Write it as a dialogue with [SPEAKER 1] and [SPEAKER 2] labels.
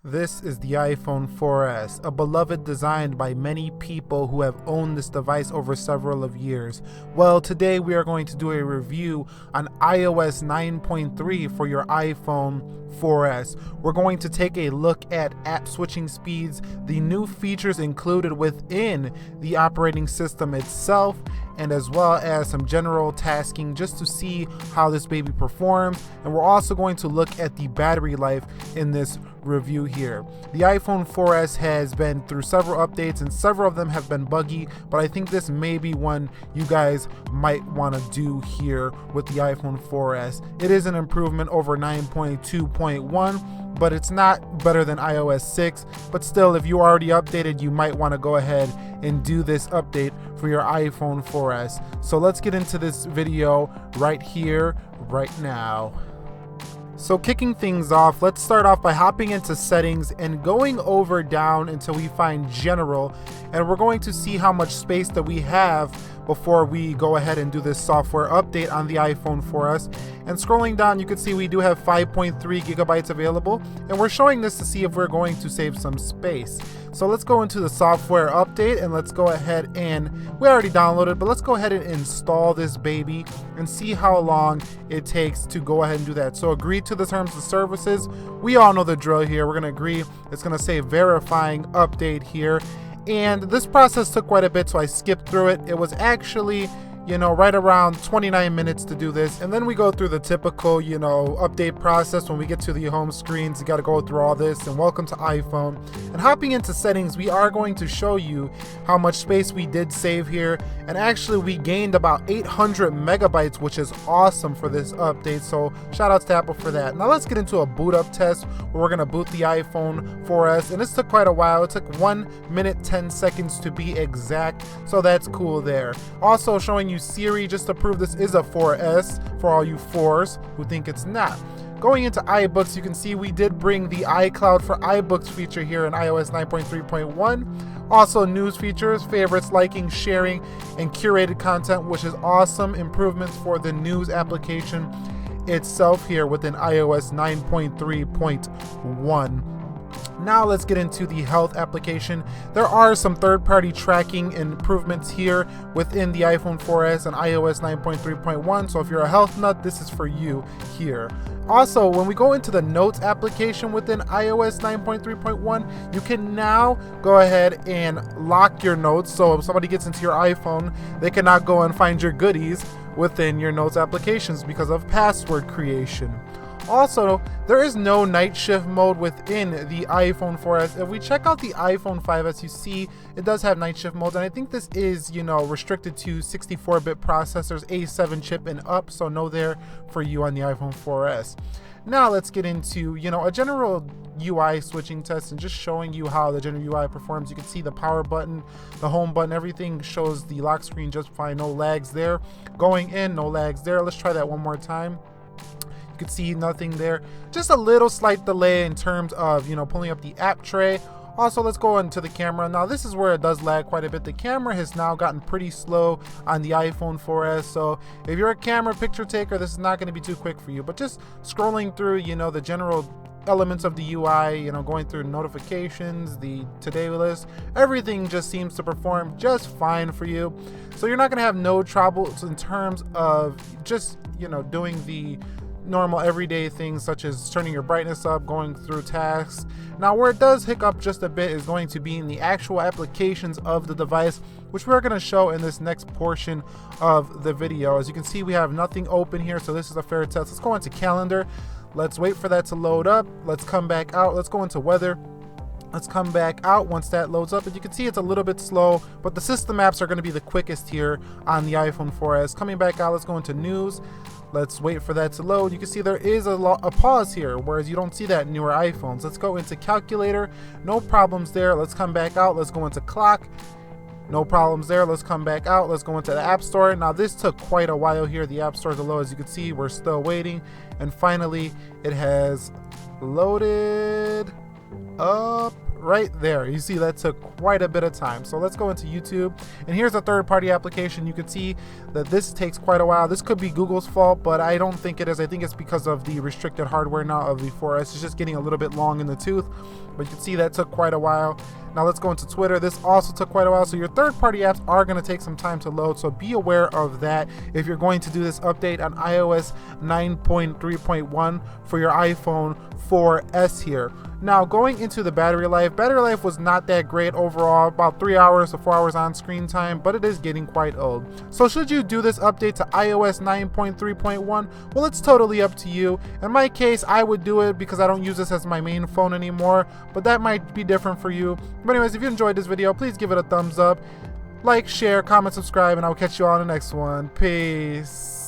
[SPEAKER 1] This is the iPhone 4S, a beloved design by many people who have owned this device over several of years. Well, today we are going to do a review on iOS 9.3 for your iPhone 4S. We're going to take a look at app switching speeds, the new features included within the operating system itself, and as well as some general tasking just to see how this baby performs. And we're also going to look at the battery life in this review here. The iPhone 4S has been through several updates and several of them have been buggy, but I think this may be one you guys might want to do here with the iPhone 4S. It is an improvement over 9.2.1, but it's not better than iOS 6. But still, if you already updated, you might want to go ahead and do this update for your iPhone 4S. So let's get into this video right here, right now. So kicking things off, let's start off by hopping into settings and going over down until we find general, and we're going to see how much space that we have before we go ahead and do this software update on the iPhone 4S. And scrolling down, you can see we do have 5.3 gigabytes available, and we're showing this to see if we're going to save some space. So let's go into the software update and let's go ahead and, we already downloaded, but let's go ahead and install this baby and see how long it takes to go ahead and do that. So agree to the terms and services. We all know the drill here. We're gonna agree. It's gonna say verifying update here. And this process took quite a bit, so I skipped through it. It was actually, right around 29 minutes to do this. And then we go through the typical, update process. When we get to the home screens, you got to go through all this. And welcome to iPhone. And hopping into settings, we are going to show you how much space we did save here. And actually, we gained about 800 megabytes, which is awesome for this update. So shout outs to Apple for that. Now let's get into a boot up test where we're going to boot the iPhone 4S. And this took quite a while. It took 1 minute, 10 seconds to be exact. So that's cool there. Also showing you Siri just to prove this is a 4S for all you 4s who think it's not. Going into iBooks, you can see we did bring the iCloud for iBooks feature here in iOS 9.3.1. Also news features, favorites, liking, sharing, and curated content, which is awesome improvements for the news application itself here within iOS 9.3.1. Now let's get into the health application. There are some third-party tracking improvements here within the iPhone 4S and iOS 9.3.1. So if you're a health nut, this is for you here. Also, when we go into the notes application within iOS 9.3.1, you can now go ahead and lock your notes. So if somebody gets into your iPhone, they cannot go and find your goodies within your notes applications because of password creation. Also, there is no night shift mode within the iPhone 4S. If we check out the iPhone 5S, you see it does have night shift modes, and I think this is, restricted to 64-bit processors, A7 chip and up, so no there for you on the iPhone 4S. Now let's get into, a general UI switching test and just showing you how the general UI performs. You can see the power button, the home button, everything shows the lock screen just fine, no lags there. Going in, no lags there. Let's try that one more time. You can see nothing there, just a little slight delay in terms of pulling up the app tray. Also, let's go into the camera. Now this is where it does lag quite a bit. The camera has now gotten pretty slow on the iPhone 4S, so if you're a camera picture taker, this is not going to be too quick for you. But just scrolling through the general elements of the UI, going through notifications, the today list, everything just seems to perform just fine for you. So you're not going to have no troubles in terms of just doing the normal everyday things such as turning your brightness up, going through tasks. Now where it does hiccup just a bit is going to be in the actual applications of the device, which we're going to show in this next portion of the video. As you can see, we have nothing open here, so this is a fair test. Let's go into calendar. Let's wait for that to load up. Let's come back out. Let's go into weather. Let's come back out once that loads up. And you can see it's a little bit slow, but the system apps are going to be the quickest here on the iPhone 4S. Coming back out, let's go into news. Let's wait for that to load. You can see there is a pause here, whereas you don't see that in newer iPhones. Let's go into calculator. No problems there. Let's come back out. Let's go into clock. No problems there. Let's come back out. Let's go into the App Store. Now this took quite a while here. The App Store is low. As you can see, we're still waiting. And finally, it has loaded up right there. You see that took quite a bit of time. So let's go into YouTube, and here's a third-party application. You can see that this takes quite a while. This could be Google's fault, but I don't think it is. I think it's because of the restricted hardware now of the 4S. It's just getting a little bit long in the tooth, but you can see that took quite a while. Now let's go into Twitter. This also took quite a while. So your third-party apps are going to take some time to load, so be aware of that if you're going to do this update on iOS 9.3.1 for your iPhone 4S here. Now going into the battery life was not that great overall, about 3 hours to 4 hours on screen time, but it is getting quite old. So should you do this update to iOS 9.3.1? Well, it's totally up to you. In my case, I would do it because I don't use this as my main phone anymore, but that might be different for you. But anyways, if you enjoyed this video, please give it a thumbs up, like, share, comment, subscribe, and I'll catch you all in the next one. Peace.